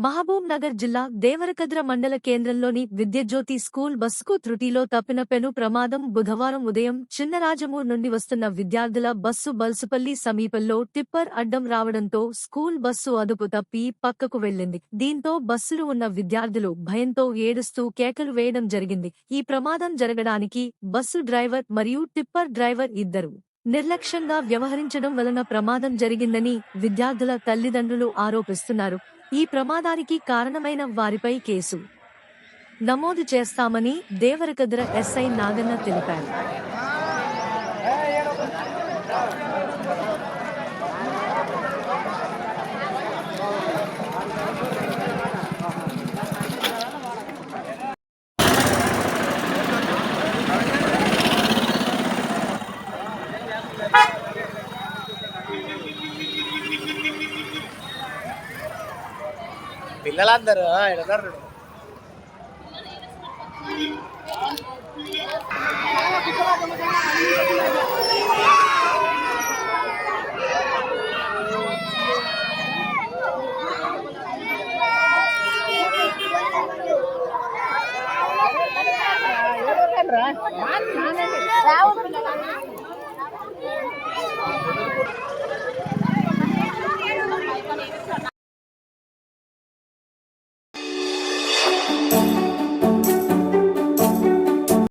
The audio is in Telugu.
మహబూబ్ నగర్ జిల్లా దేవరకద్ర మండల కేంద్రంలోని విద్యజ్యోతి స్కూల్ బస్సుకు త్రుటిలో తప్పిన పెను ప్రమాదం. బుధవారం ఉదయం చిన్నరాజమూర్ నుండి వస్తున్న విద్యార్థుల బస్సు బల్సుపల్లి సమీపంలో టిప్పర్ అడ్డం రావడంతో స్కూల్ బస్సు అదుపు తప్పి పక్కకు వెళ్లింది. దీంతో బస్సులో ఉన్న విద్యార్థులు భయంతో ఏడుస్తూ కేకలు వేయడం జరిగింది. ఈ ప్రమాదం జరగడానికి బస్సు డ్రైవర్ మరియు టిప్పర్ డ్రైవర్ ఇద్దరు నిర్లక్ష్యంగా వ్యవహరించడం వలన ప్రమాదం జరిగిందని విద్యార్థుల తల్లిదండ్రులు ఆరోపిస్తున్నారు. ఈ ప్రమాదానికి కారణమైన వారిపై కేసు నమోదు చేస్తామని దేవరకద్ర ఎస్ఐ నాగన్న తెలిపారు. పిల్లలందరూ